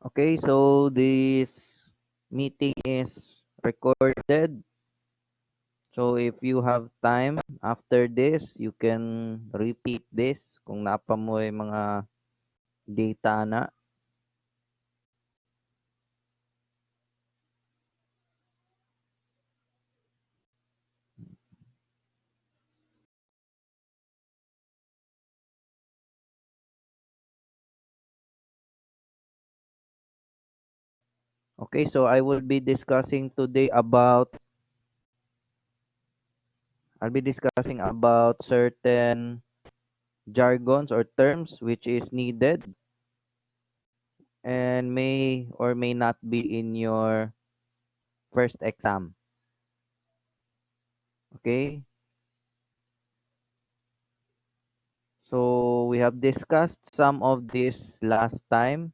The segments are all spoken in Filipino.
Okay, so this meeting is recorded. So if you have time after this, you can repeat this kung napa mo yung mga data na. Okay, so I will be discussing today about I'll be discussing about certain jargons or terms which is needed and may or may not be in your first exam. Okay? So we have discussed some of this last time,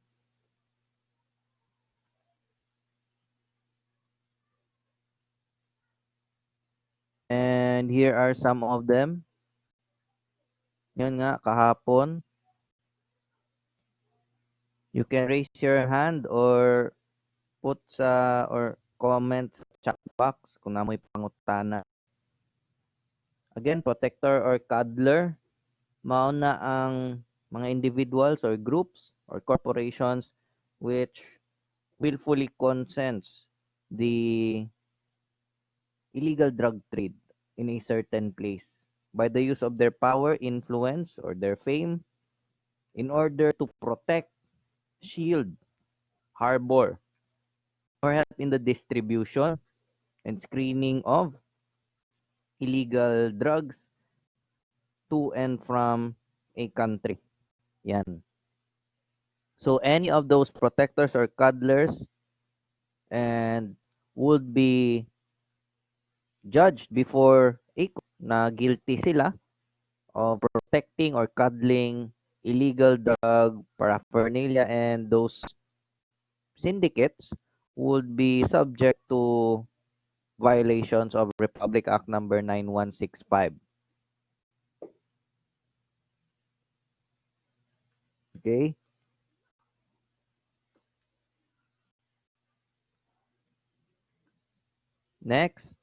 and here are some of them. Yun nga, kahapon. You can raise your hand or put sa or comment sa chat box kung namoy pangutana. Again, protector or cuddler, mauna ang mga individuals or groups or corporations which willfully consents the illegal drug trade in a certain place by the use of their power, influence, or their fame in order to protect, shield, harbor, or help in the distribution and screening of illegal drugs to and from a country. Yan. So any of those protectors or cuddlers and would be judged before a court na guilty sila of protecting or cuddling illegal drug paraphernalia, and those syndicates would be subject to violations of Republic Act number 9165. Okay? Next,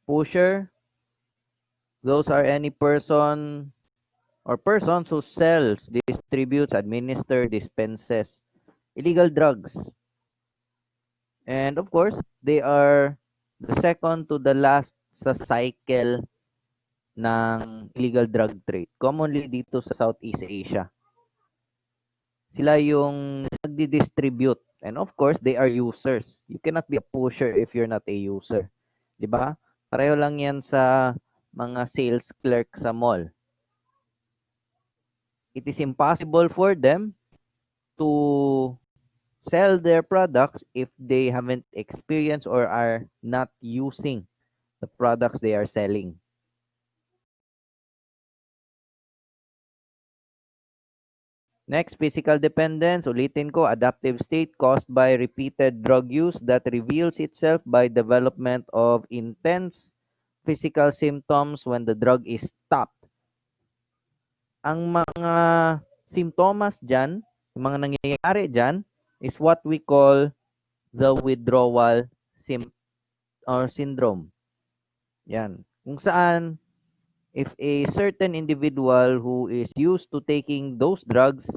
pusher. Those are any person or persons who sells, distributes, administer, dispenses illegal drugs. And of course, they are the second to the last sa cycle ng illegal drug trade. Commonly dito sa Southeast Asia. Sila yung nagdi-distribute. And of course, they are users. You cannot be a pusher if you're not a user. 'Di ba? Pareho lang 'yan sa mga sales clerk sa mall. It is impossible for them to sell their products if they haven't experienced or are not using the products they are selling. Next, physical dependence. Ulitin ko, adaptive state caused by repeated drug use that reveals itself by development of intense physical symptoms when the drug is stopped. Ang mga simptomas dyan, yung mga nangyayari dyan, is what we call the withdrawal syndrome. Yan. Kung saan, if a certain individual who is used to taking those drugs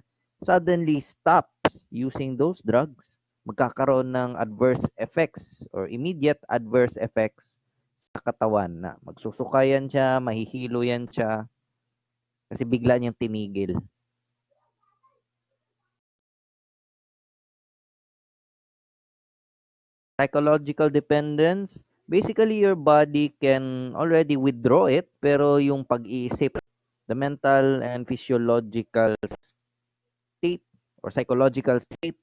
suddenly stops using those drugs, magkakaroon ng adverse effects or immediate adverse effects sa katawan na magsusukayan siya, mahihilo yan siya kasi bigla niyang tinigil. Psychological dependence, basically your body can already withdraw it pero yung pag-iisip, the mental and physiological state or psychological state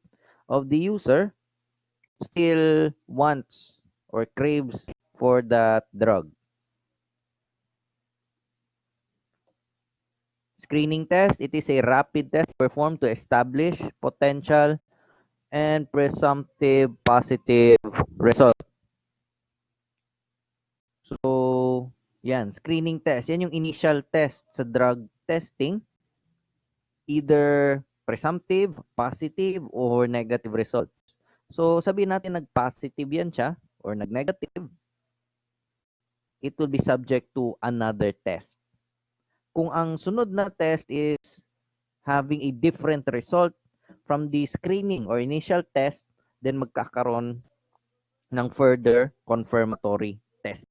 of the user still wants or craves for that drug. Screening test, it is a rapid test performed to establish potential and presumptive positive result. So, yan, screening test. Yan yung initial test sa drug testing. Either presumptive, positive, or negative results. So, sabihin natin nag-positive yan siya or nag-negative, it will be subject to another test. Kung ang sunod na test is having a different result from the screening or initial test, then magkakaroon ng further confirmatory test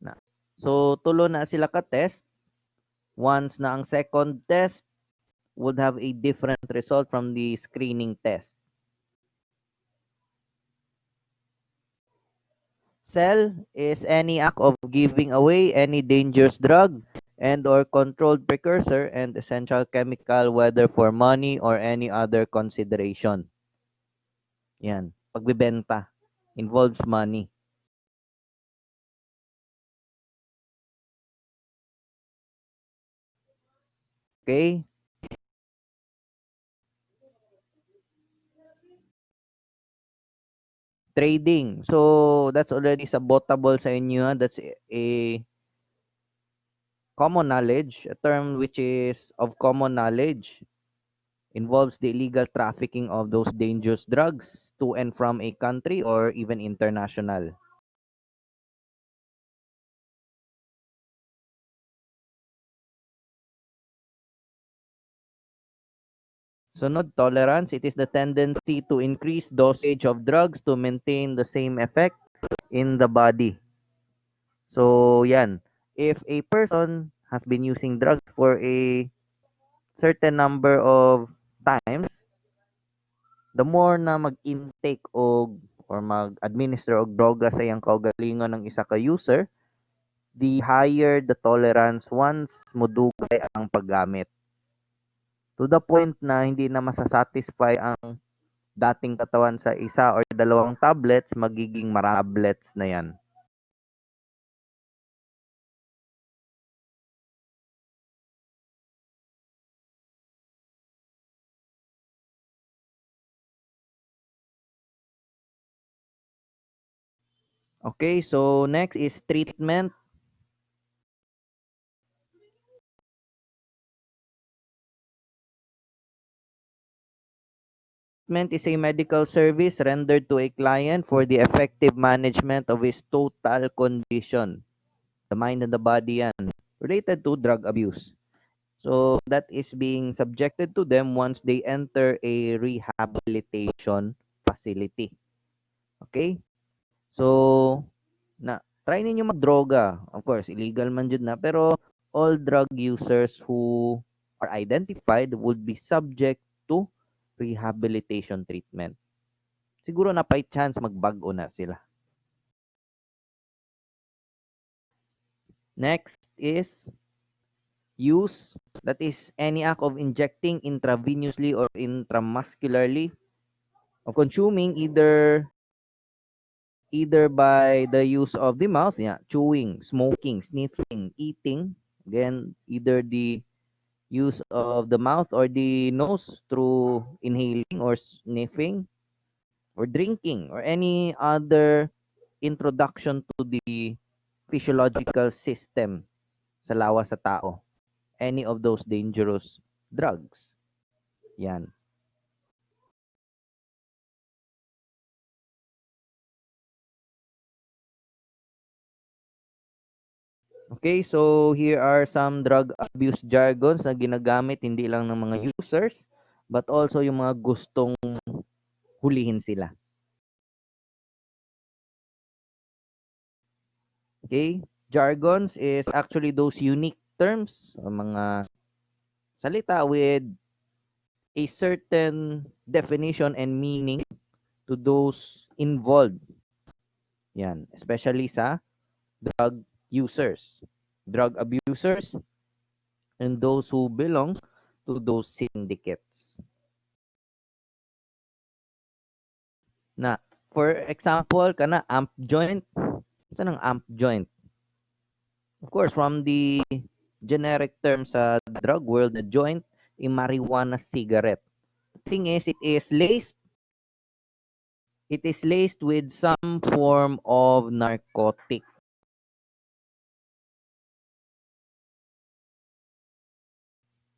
na. So, tulo na sila ka-test. Once na ang second test would have a different result from the screening test. Sell is any act of giving away any dangerous drug and or controlled precursor and essential chemical whether for money or any other consideration. Yan. Pagbebenta involves money. Okay? Trading. So, that's already sabotable sa inyo. That's a common knowledge, a term which is of common knowledge, involves the illegal trafficking of those dangerous drugs to and from a country or even international. Sunod, tolerance. It is the tendency to increase dosage of drugs to maintain the same effect in the body. So, yan. If a person has been using drugs for a certain number of times, the more na mag-intake or mag-administer og droga sa iyang kaugalingon ng isa ka user, the higher the tolerance once mudugay ang paggamit. To the point na hindi na masasatisfy ang dating katawan sa isa or dalawang tablets, magiging marami tablets na yan. Okay, so next is treatment. Treatment is a medical service rendered to a client for the effective management of his total condition. The mind and the body yan. Related to drug abuse. So that is being subjected to them once they enter a rehabilitation facility. Okay? So, try ninyo magdroga. Of course, illegal man jud na. Pero, all drug users who are identified would be subject to rehabilitation treatment. Siguro na by chance magbago na sila. Next is use. That is any act of injecting intravenously or intramuscularly or consuming either by the use of the mouth, yeah, chewing, smoking, sniffing, eating. Again, either the use of the mouth or the nose through inhaling or sniffing or drinking or any other introduction to the physiological system sa lawas sa tao. Any of those dangerous drugs. Yan. Okay, so here are some drug abuse jargons na ginagamit hindi lang ng mga users but also yung mga gustong hulihin sila. Okay? Jargons is actually those unique terms o mga salita with a certain definition and meaning to those involved. Yan, especially sa drug users, drug abusers, and those who belong to those syndicates. Na, for example, kana amp joint. Ito ng amp joint. Of course, from the generic term sa drug world, the joint, a marijuana cigarette. The thing is, it is laced with some form of narcotic.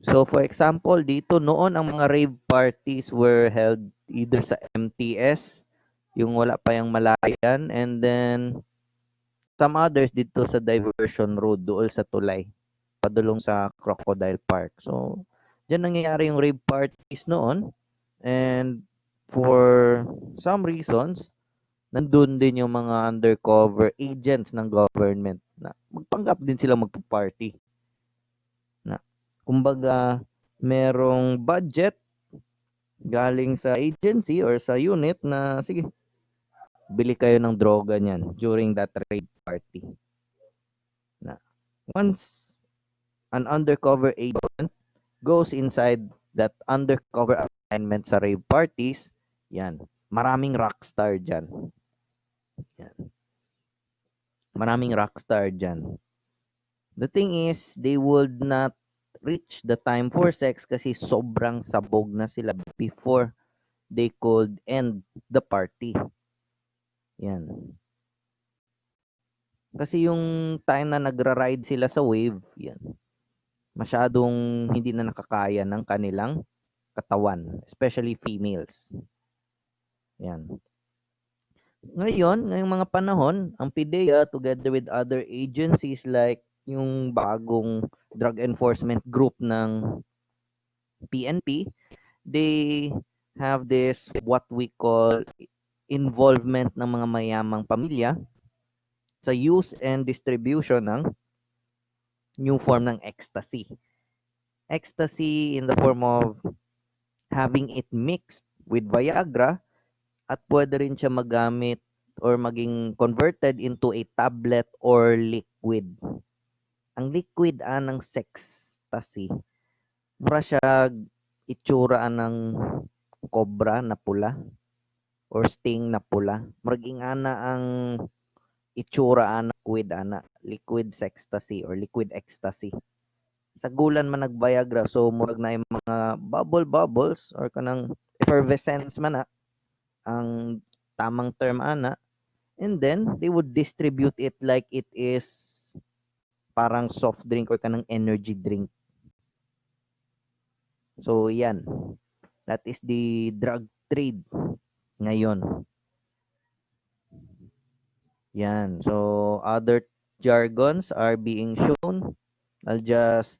So for example, dito noon ang mga rave parties were held either sa MTS, yung wala pa yung Malayan, and then some others dito sa Diversion Road doon sa Tulay, padulong sa Crocodile Park. So diyan nangyayari yung rave parties noon, and for some reasons nandun din yung mga undercover agents ng government na magpanggap din sila magpa-party na kumbaga merong budget galing sa agency or sa unit na sige, bili kayo ng droga niyan during that raid party. Na once an undercover agent goes inside that undercover assignment sa rave parties, yan, maraming rockstar diyan. Yan, maraming rockstar diyan. The thing is, they would not reach the time for sex kasi sobrang sabog na sila before they could end the party. Yan. Kasi yung time na nagra-ride sila sa wave, yan, masyadong hindi na nakakaya ng kanilang katawan, especially females. Yan. Ngayon, ngayong mga panahon, ang PIDEA together with other agencies like yung bagong drug enforcement group ng PNP, they have this what we call involvement ng mga mayamang pamilya sa use and distribution ng new form ng ecstasy. Ecstasy in the form of having it mixed with Viagra at pwede rin siya magamit or maging converted into a tablet or liquid. Ang liquid ng ecstasy, mura siya itsura ng cobra na pula or sting na pula. Murag ana ang itsura liquid ecstasy or liquid ecstasy. Sa gulan man nagbayagra, so murag na yung mga bubbles or kanang effervescence man na ang tamang term ana, and then they would distribute it like it is parang soft drink or kanang energy drink. So yan, that is the drug trade ngayon. Yan. So other jargons are being shown. I'll just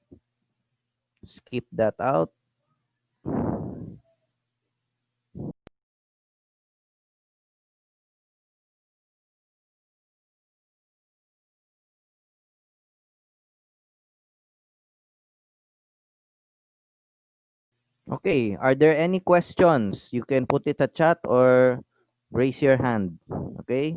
skip that out. Okay, are there any questions? You can put it a chat or raise your hand. Okay?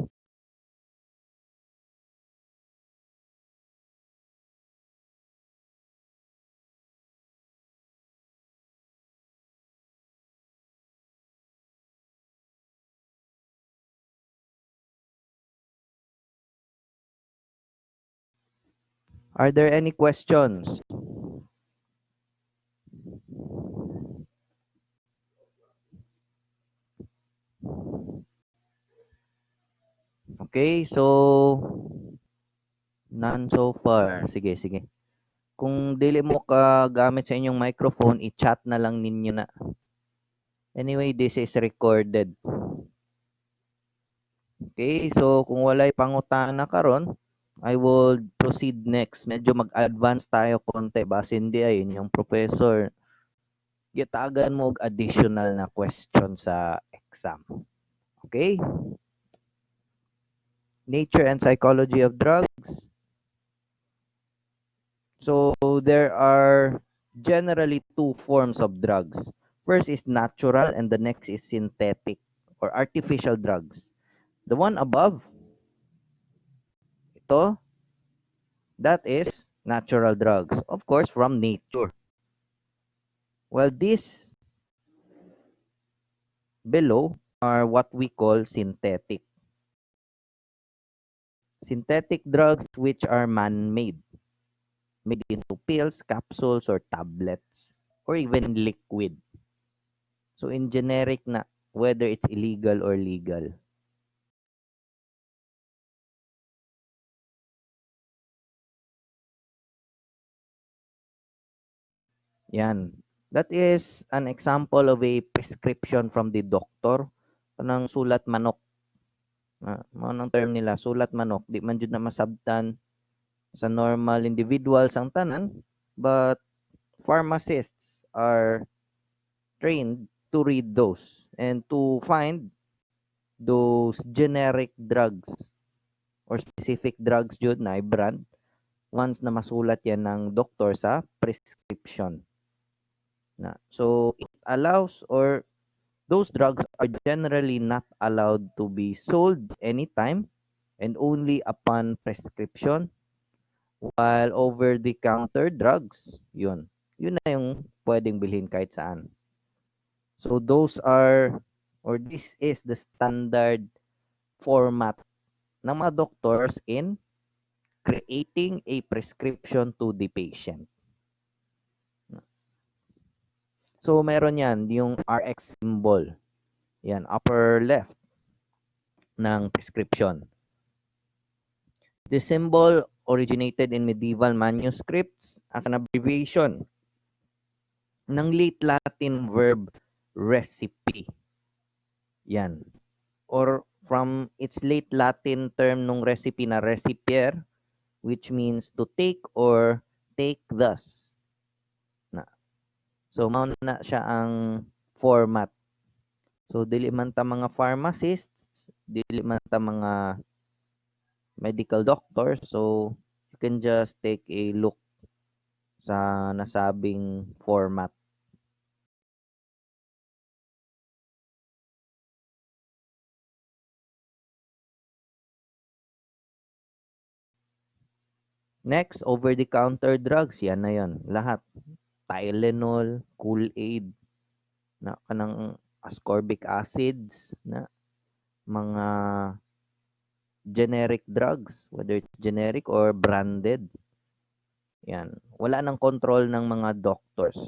Are there any questions? Okay, so none so far. Sige, sige. Kung dili mo ka gamit sa inyong microphone, i-chat na lang ninyo na. Anyway, this is recorded. Okay, so kung walay pangutana karon, I will proceed next. Medyo mag-advance tayo konti base hindi ay yung professor. Gitagan mo og additional na question sa exam. Okay? Nature and psychology of drugs. So there are generally two forms of drugs. First is natural and the next is synthetic or artificial drugs. The one above, ito, that is natural drugs, of course, from nature. Well, these below are what we call synthetic. Synthetic drugs which are man-made, made into pills, capsules, or tablets, or even liquid. So in generic na, whether it's illegal or legal. Yan. That is an example of a prescription from the doctor. Kanang sulat manok. Mao nang term nila, sulat manok. Di man jud na masabtan sa normal individuals ang tanan, but pharmacists are trained to read those and to find those generic drugs or specific drugs jud na brand once na masulat yan ng doktor sa prescription. So it allows, or those drugs are generally not allowed to be sold anytime and only upon prescription, while over-the-counter drugs, yun. Yun na yung pwedeng bilhin kahit saan. So those are, or this is the standard format ng mga doctors in creating a prescription to the patient. So meron yan, yung RX symbol. Yan, upper left ng prescription. The symbol originated in medieval manuscripts as an abbreviation ng late Latin verb recipe. Yan. Or from its late Latin term nung recipe na recipier, which means to take or take thus. So, mao na siya ang format. So, dili man ta mga pharmacists, dili man ta mga medical doctors. So, you can just take a look sa nasabing format. Next, over-the-counter drugs. Yan na yan. Lahat. Tylenol, Kool-Aid, na kanang ascorbic acids, na mga generic drugs, whether it's generic or branded. Yan. Wala nang control ng mga doctors.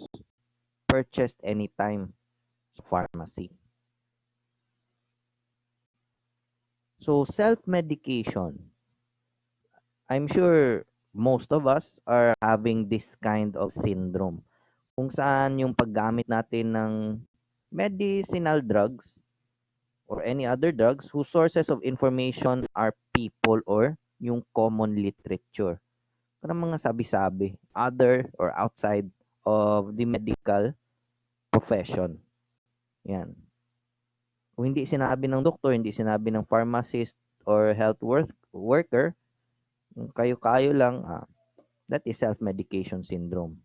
Purchased anytime sa pharmacy. So, self-medication. I'm sure most of us are having this kind of syndrome. Kung saan yung paggamit natin ng medicinal drugs or any other drugs whose sources of information are people or yung common literature. Parang mga sabi-sabi, other or outside of the medical profession. Yan. Kung hindi sinabi ng doktor, hindi sinabi ng pharmacist or health worker, kayo-kayo lang, that is self-medication syndrome.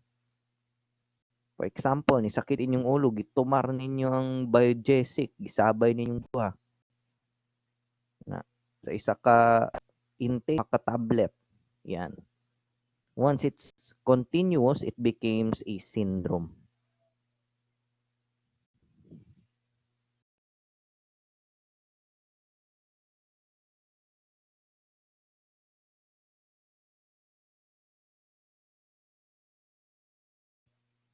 For example, ni sakit inyong ulo, gitumar ninyo ang biogesic, gisabay ninyong tuha. Sa isa ka intake, ka tablet. Yan. Once it's continuous, it becomes a syndrome.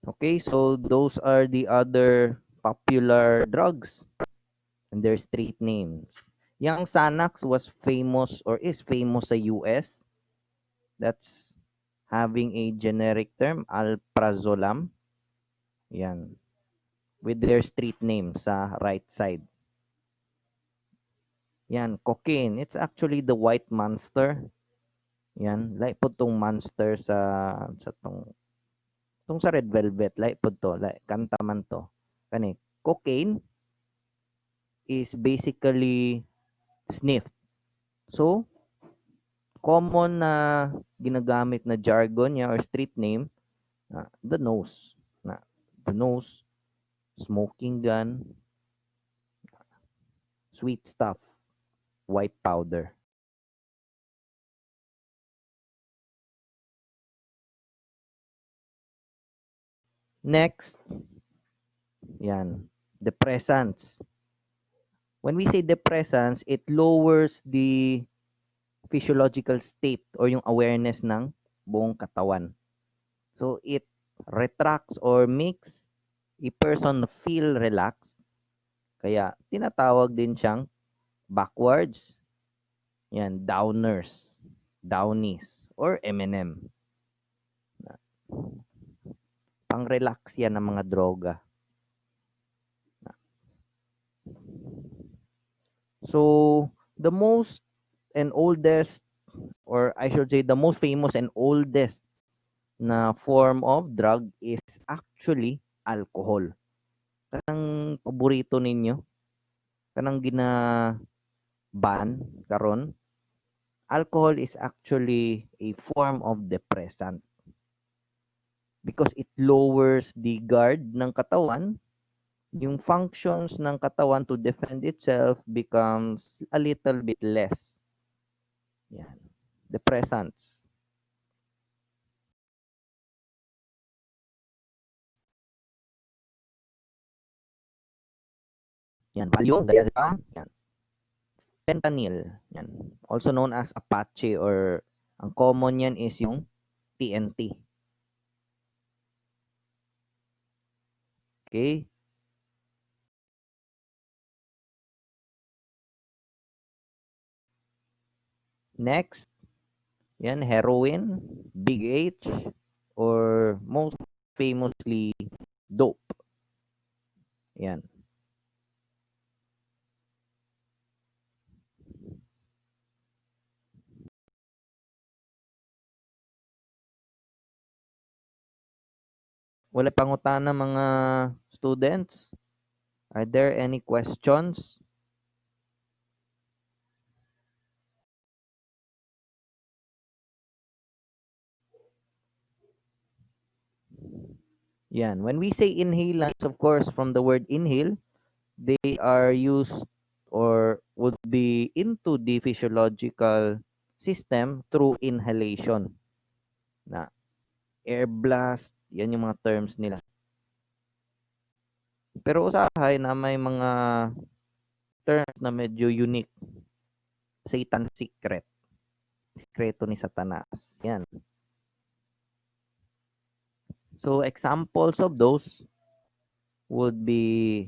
Okay, so those are the other popular drugs and their street names. Yang Xanax was famous or is famous sa US. That's having a generic term, alprazolam. Yan. With their street name sa right side. Yan, cocaine. It's actually the white monster. Yan, like po tong monster sa tong sa red velvet, like po to, like kanta man to. Kani, cocaine is basically sniff. So, common na ginagamit na jargon niya or street name, the nose. The nose, smoking gun, sweet stuff, white powder. Next, yan, depressants. When we say depressants, it lowers the physiological state or yung awareness ng buong katawan. So, it retracts or makes a person feel relaxed. Kaya, tinatawag din siyang backwards. Yan, downers, downies, or M&M. Pang-relax yan ng mga droga. So, the most and oldest, or I should say the most famous and oldest na form of drug is actually alcohol. Kanang paborito ninyo, kanang gina-ban karon, alcohol is actually a form of depressant because it lowers the guard ng katawan. Yung functions ng katawan to defend itself becomes a little bit less. Yan. Depressants. Yan. Valium, diazepam. Yan. Fentanyl. Yan. Also known as Apache, or ang common yan is yung TNT. Okay? Next, yan, heroin, Big H, or most famously, dope. Yan. Wala pangutana mga students? Are there any questions? Yan. When we say inhalants, of course, from the word inhale, they are used or would be into the physiological system through inhalation. Na air blast, yan yung mga terms nila. Pero usahay na may mga terms na medyo unique. Satan secret. Sikreto ni Satanas. Yan. So examples of those would be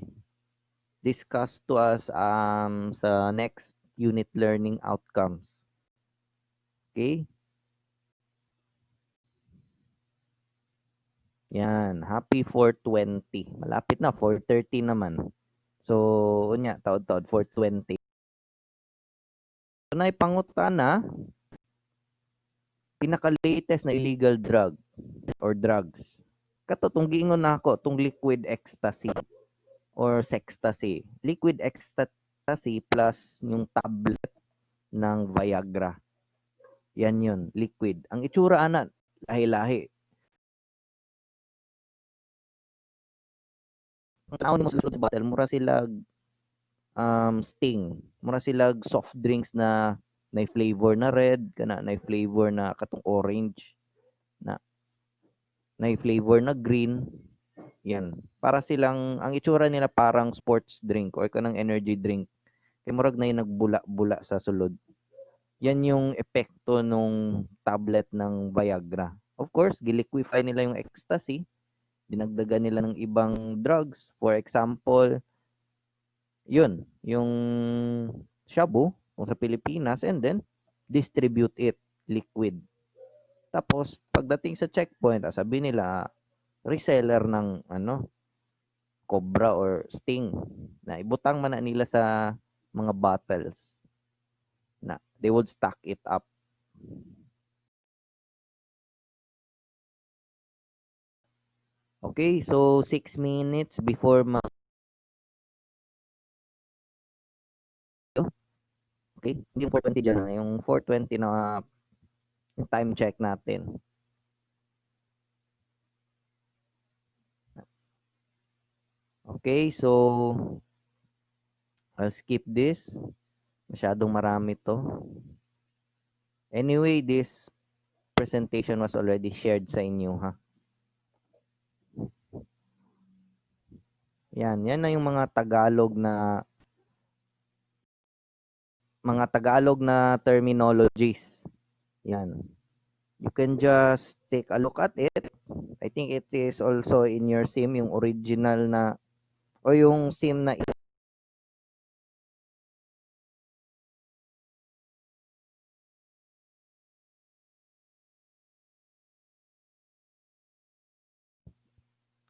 discussed to us sa next unit learning outcomes. Okay? Yan, happy 420. Malapit na, 430 naman. So, unya, taod-taod, 420. So, naipangutana, pinaka-latest na illegal drug or drugs. Kato, tong giingon na ako, tong liquid ecstasy or sextasy. Liquid ecstasy plus yung tablet ng Viagra. Yan yun, liquid. Ang itsura, ana, lahi-lahi. Ang tanaw ni mo sa bottle, mura sila Sting. Mura sila soft drinks na flavor na red, kana na flavor na katong orange, na flavor na green. Yan. Para silang ang itsura nila parang sports drink or kanang energy drink. Kay murag na yung nagbula-bula sa sulod. Yan yung epekto nung tablet ng Viagra. Of course, giliquify nila yung ecstasy, dinagdagan nila ng ibang drugs. For example, yun, yung shabu kung sa Pilipinas, and then distribute it liquid. Tapos pagdating sa checkpoint, sabi nila reseller ng Cobra or Sting, na ibutang man na nila sa mga bottles, na they would stock it up. Okay, so 6 minutes before okay, hindi yung 4:20 dyan, yung 4:20 na yung time check natin. Okay, so I'll skip this. Masyadong marami to. Anyway, this presentation was already shared sa inyo, ha. Yan na yung mga Tagalog na terminologies. Yan. You can just take a look at it. I think it is also in your SIM, yung original na o yung SIM na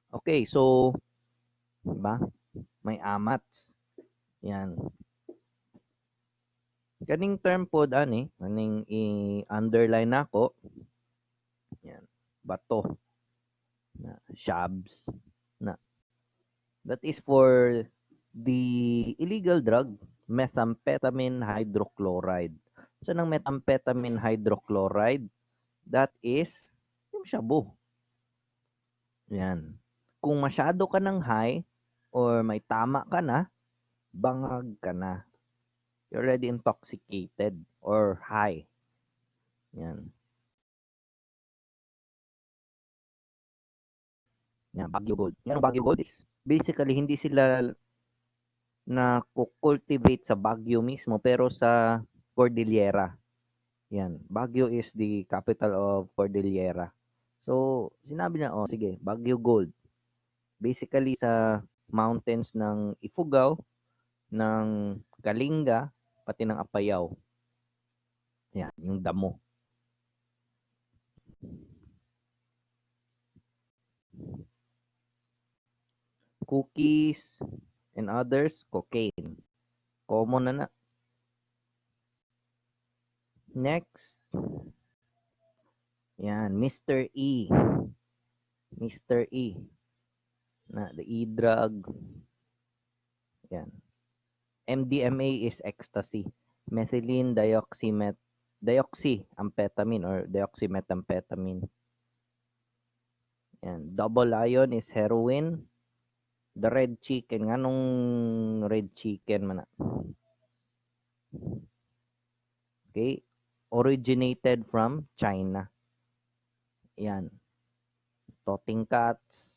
Okay, so, 'di ba? May AMATs. Yan. Kaning term pod ani, kaning i-underline nako, yan. Bato na shabs na. That is for the illegal drug methamphetamine hydrochloride. So ng methamphetamine hydrochloride, that is yung shabu. Yan. Kung masyado ka ng high or may tama ka na, bangag ka na. You're already intoxicated or high. Yan. Yan, Baguio Gold. Yan, Baguio Gold is basically hindi sila na cultivate sa Baguio mismo pero sa Cordillera. Yan. Baguio is the capital of Cordillera. So, sinabi niya, oh, sige, Baguio Gold. Basically sa mountains ng Ifugao, ng Kalinga, pati ng Apayao. Yan, yung damo. Cookies and others, cocaine. Common na na. Next, yan, Mr. E. Mr. E. Na, the E-drug. Yan. MDMA is ecstasy. Methylene deoxyamphetamine or deoxymethamphetamine. Yan. Double ion is heroin. The red chicken. Nga nung red chicken man na. Okay? Originated from China. Yan. Toting cats.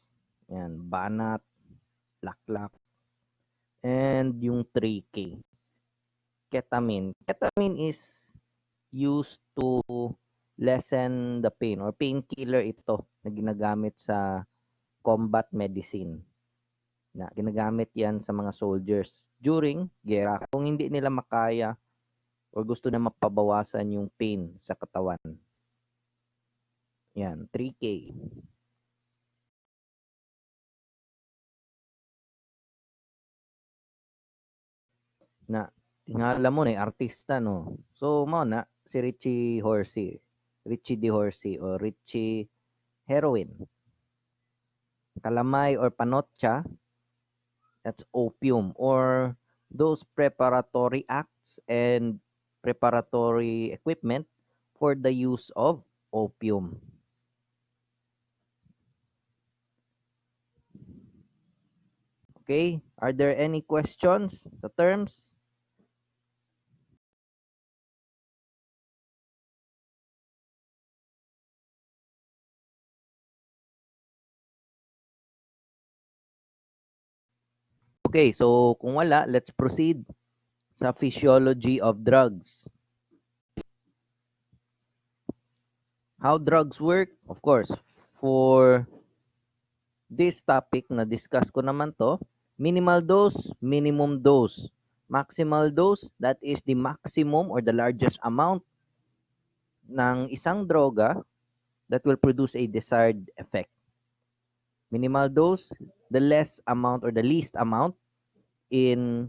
Yan. Banat. Laklak. And yung 3K. Ketamine. Ketamine is used to lessen the pain or painkiller ito na ginagamit sa combat medicine. Na ginagamit yan sa mga soldiers during gera. Kung hindi nila makaya or gusto na mapabawasan yung pain sa katawan. Yan, 3K. Na tingala mo na artista no. So mo na si Richie Horsey. Richie D. Horsey o Richie Heroin. Kalamay or panotcha, that's opium or those preparatory acts and preparatory equipment for the use of opium. Okay, are there any questions the terms? Okay, so kung wala, let's proceed sa physiology of drugs. How drugs work? Of course, for this topic na discuss ko naman to, minimal dose, minimum dose. Maximal dose, that is the maximum or the largest amount ng isang droga that will produce a desired effect. Minimal dose, the less amount or the least amount in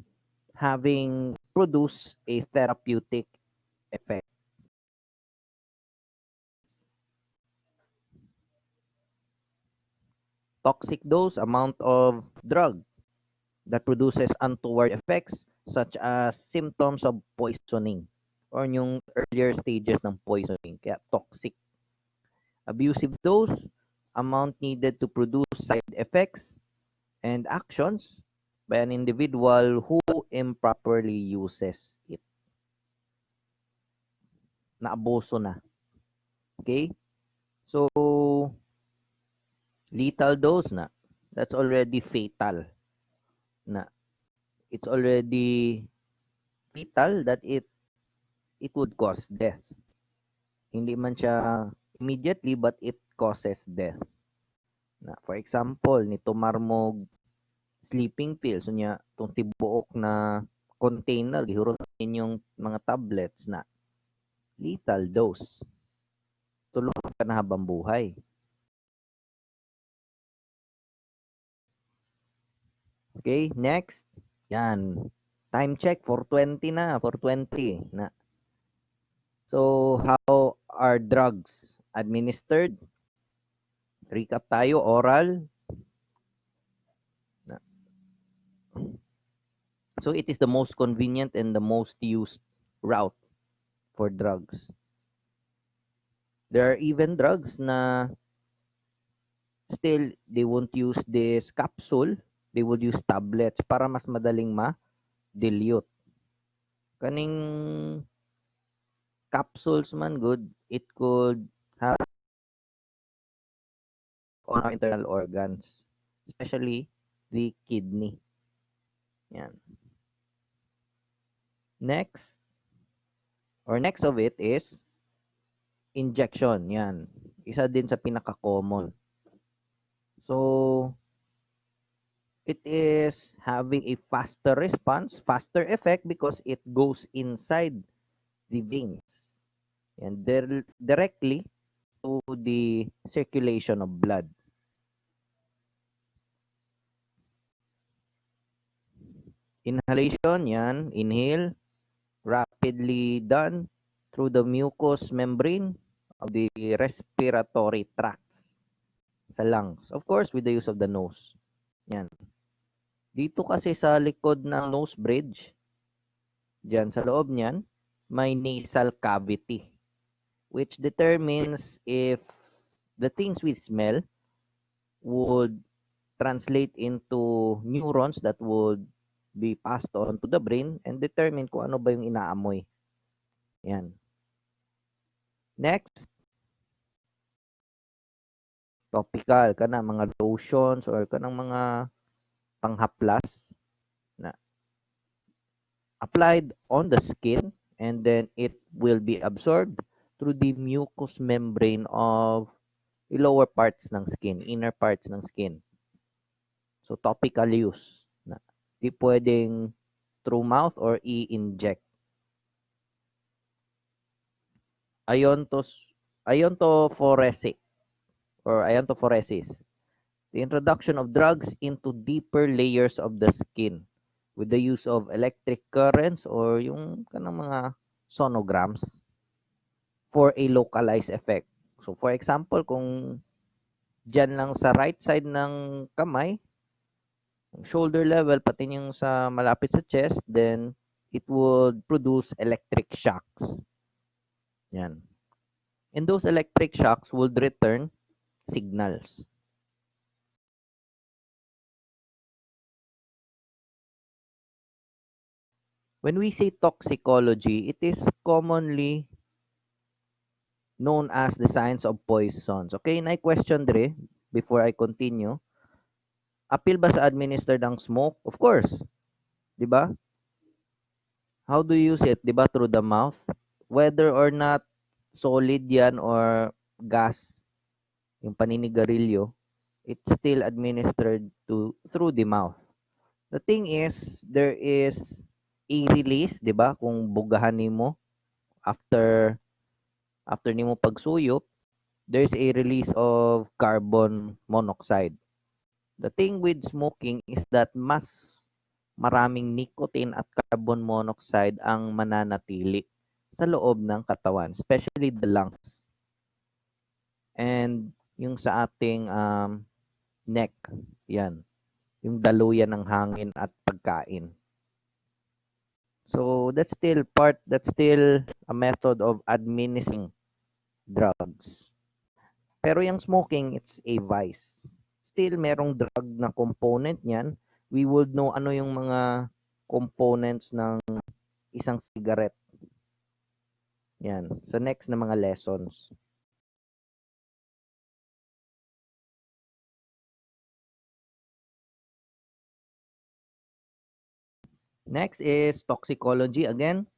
having produce a therapeutic effect. Toxic dose, amount of drug that produces untoward effects such as symptoms of poisoning or yung earlier stages ng poisoning. Kaya toxic. Abusive dose, amount needed to produce side effects and actions by an individual who improperly uses it. Naabuso na. Okay? So, lethal dose na. That's already fatal. Na it's already fatal that it would cause death. Hindi man siya immediately but it causes death. Na for example, ni tumar mo sleeping pills unya tong tibuok na container gihurot yung mga tablets na lethal dose. Tulog ka na habang buhay. Okay, next. Yan. Time check, 4:20 na, 4:20 na. So, how are drugs administered? Recap tayo, oral. Na. So, it is the most convenient and the most used route for drugs. There are even drugs na still, they won't use this capsule. They would use tablets para mas madaling ma-dilute. Kaning capsules man good, it could have on our internal organs, especially the kidney. Yan. Next, or next of it is injection. Yan. Isa din sa pinaka-common. So, it is having a faster response, faster effect because it goes inside the veins and directly to the circulation of blood. Inhalation, yan, inhale, rapidly done through the mucous membrane of the respiratory tract sa lungs. Of course, with the use of the nose. Yan. Dito kasi sa likod ng nose bridge, dyan sa loob niyan, may nasal cavity, which determines if the things we smell would translate into neurons that would be passed on to the brain and determine kung ano ba yung inaamoy. Yan. Next, topical ka na mga lotions or kanang mga panghaplas na applied on the skin and then it will be absorbed through the mucous membrane of the lower parts ng skin, inner parts ng skin. So topical use na di pwedeng through mouth or i-inject. Iontos iontophoresis or iontophoresis, the introduction of drugs into deeper layers of the skin with the use of electric currents or yung kanang mga sonograms for a localized effect. So for example, kung dyan lang sa right side ng kamay, shoulder level, pati yung sa malapit sa chest, then it would produce electric shocks. Yan. And those electric shocks would return signals. When we say toxicology, it is commonly known as the science of poisons. Okay, na question dire before I continue. Appeal ba sa administered ang smoke? Of course. 'Di ba? How do you use it? 'Di ba through the mouth? Whether or not solid yan or gas, yung paninigarilyo, it's still administered to through the mouth. The thing is, there is a release, 'di ba? Kung bugahan nimo after nimo pagsuyop, there's a release of carbon monoxide. The thing with smoking is that mas maraming nicotine at carbon monoxide ang mananatili sa loob ng katawan, especially the lungs and yung sa ating neck. Yan, yung daluyan ng hangin at pagkain. So that's still a method of administering drugs. Pero yung smoking, it's a vice. Still, merong drug na component niyan. We would know ano yung mga components ng isang cigarette. Yan. Sa next na mga lessons. Next is toxicology. Again,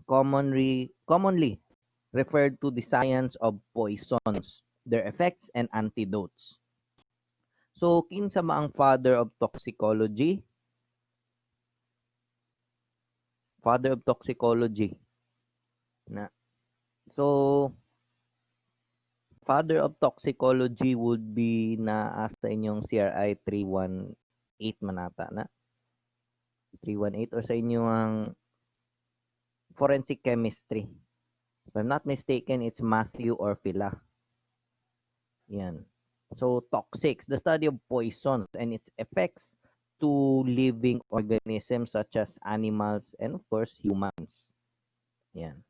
commonly referred to the science of poisons, their effects, and antidotes. So, kinsa maang father of toxicology? Father of toxicology. Na. So, father of toxicology would be na sa inyong CRI 318 manata na. 318 or sa inyo ang forensic chemistry. If I'm not mistaken, it's Matthew or Phila. Yan. So, toxics, the study of poisons and its effects to living organisms such as animals and, of course, humans. Yan.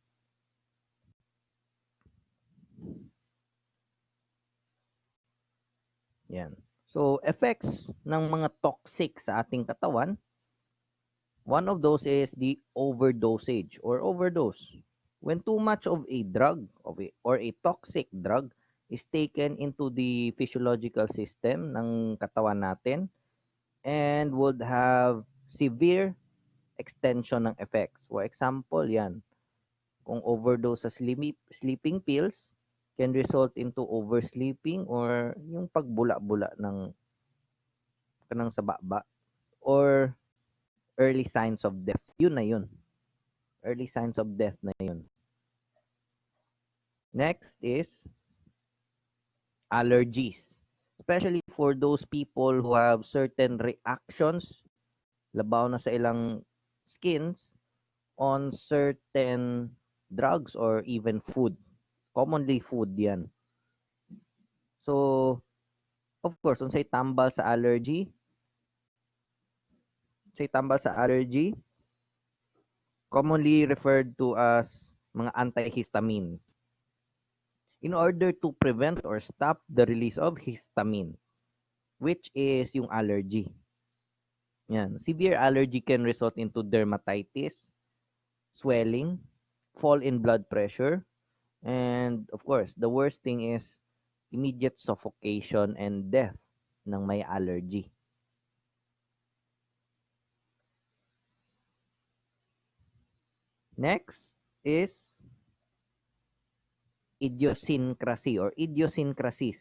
Yan. So, effects ng mga toxic sa ating katawan, one of those is the overdosage or overdose. When too much of a drug or a toxic drug is taken into the physiological system ng katawan natin and would have severe extension ng effects. For example, yan, kung overdose sa sleeping pills can result into oversleeping or yung pagbula-bula ng kanang sa baba or early signs of death. Yun na yun. Early signs of death na yun. Next is allergies. Especially for those people who have certain reactions, labaw na sa ilang skins, on certain drugs or even food. Commonly food yan. So, of course, unsay tambal sa allergy, commonly referred to as mga antihistamine. In order to prevent or stop the release of histamine, which is yung allergy. Yan. Severe allergy can result into dermatitis, swelling, fall in blood pressure, and of course, the worst thing is immediate suffocation and death ng may allergy. Next is idiosyncrasy or idiosyncrasies.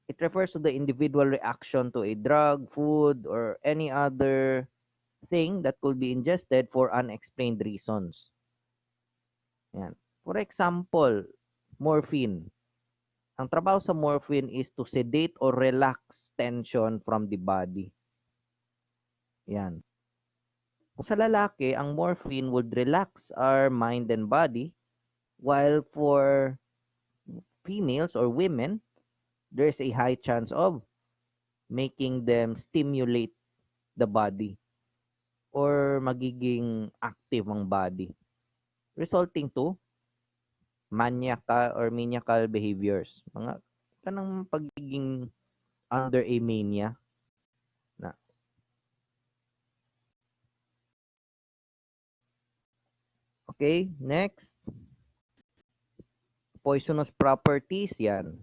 It refers to the individual reaction to a drug, food, or any other thing that could be ingested for unexplained reasons. Yan. For example, morphine. Ang trabaho sa morphine is to sedate or relax tension from the body. Yan. Kung sa lalaki, ang morphine would relax our mind and body, while for females or women, there's a high chance of making them stimulate the body or magiging active ang body, resulting to maniacal behaviors. Mga kanang pagiging under a mania na. Okay, next. Poisonous properties, yan.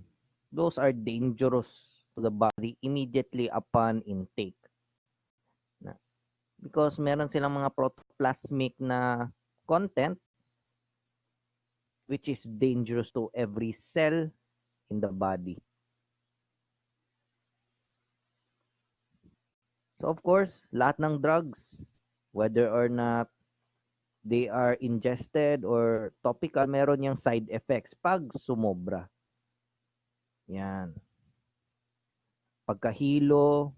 Those are dangerous to the body immediately upon intake. Na. Because meron silang mga protoplasmic na content which is dangerous to every cell in the body. So of course, lahat ng drugs, whether or not they are ingested or topical, meron yung side effects pag sumobra. Yan. Pagkahilo,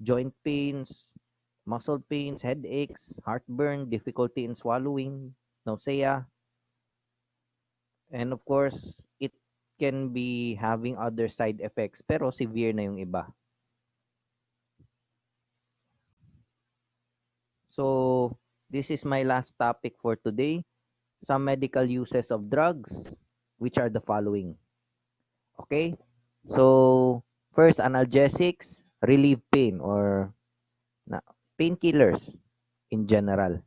joint pains, muscle pains, headaches, heartburn, difficulty in swallowing, nausea, and of course, it can be having other side effects pero severe na yung iba. So, this is my last topic for today. Some medical uses of drugs, which are the following. Okay? So, first, analgesics relieve pain or painkillers in general.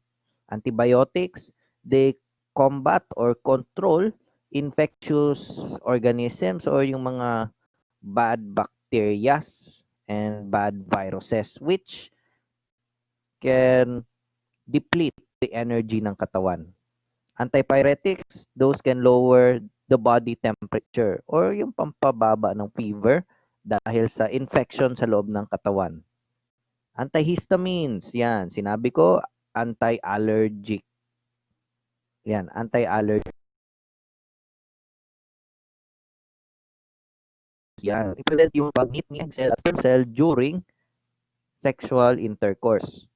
Antibiotics, they combat or control infectious organisms or yung mga bad bacteria and bad viruses which can deplete the energy ng katawan. Antipyretics, those can lower the body temperature or yung pampababa ng fever dahil sa infection sa loob ng katawan. Antihistamines, yan. Sinabi ko, anti-allergic. Yan, anti-allergic. Yan. I-prevent yung pag-meet ng cell at stem cell during sexual intercourse.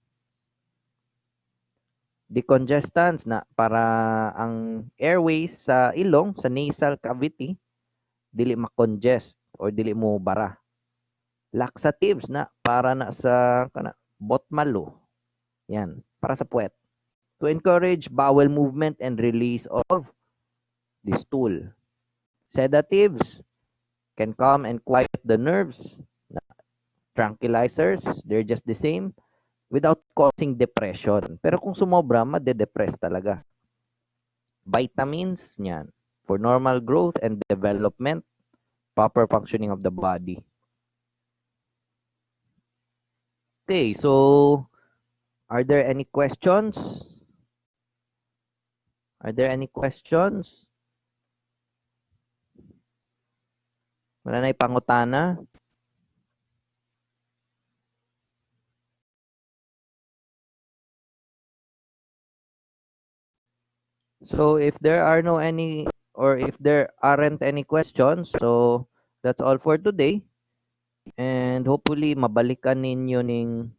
Decongestants na para ang airways sa ilong, sa nasal cavity, dili ma-congest or dili mo bara. Laxatives na para na sa botmalo. Yan, para sa puwet. To encourage bowel movement and release of the stool. Sedatives can calm and quiet the nerves. Tranquilizers, they're just the same without causing depression. Pero kung sumobra, made-depress talaga. Vitamins, yan, for normal growth and development, proper functioning of the body. Okay, so are there any questions? Are there any questions? Wala na ipangutana? So if there are no any or if there aren't any questions, so that's all for today. And hopefully mabalikan ninyo ning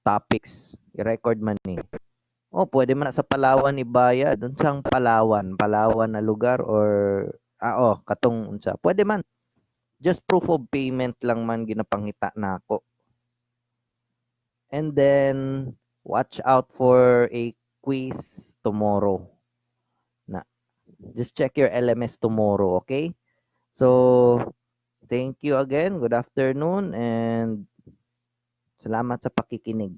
topics. I-record man ni. Oh, pwede man na sa Palawan ibaya. Dun sang Palawan. Palawan na lugar or katong unsa. Pwede man. Just proof of payment lang man ginapangita nako. And then watch out for a quiz tomorrow. Na just check your LMS tomorrow, okay? So thank you again. Good afternoon and salamat sa pakikinig.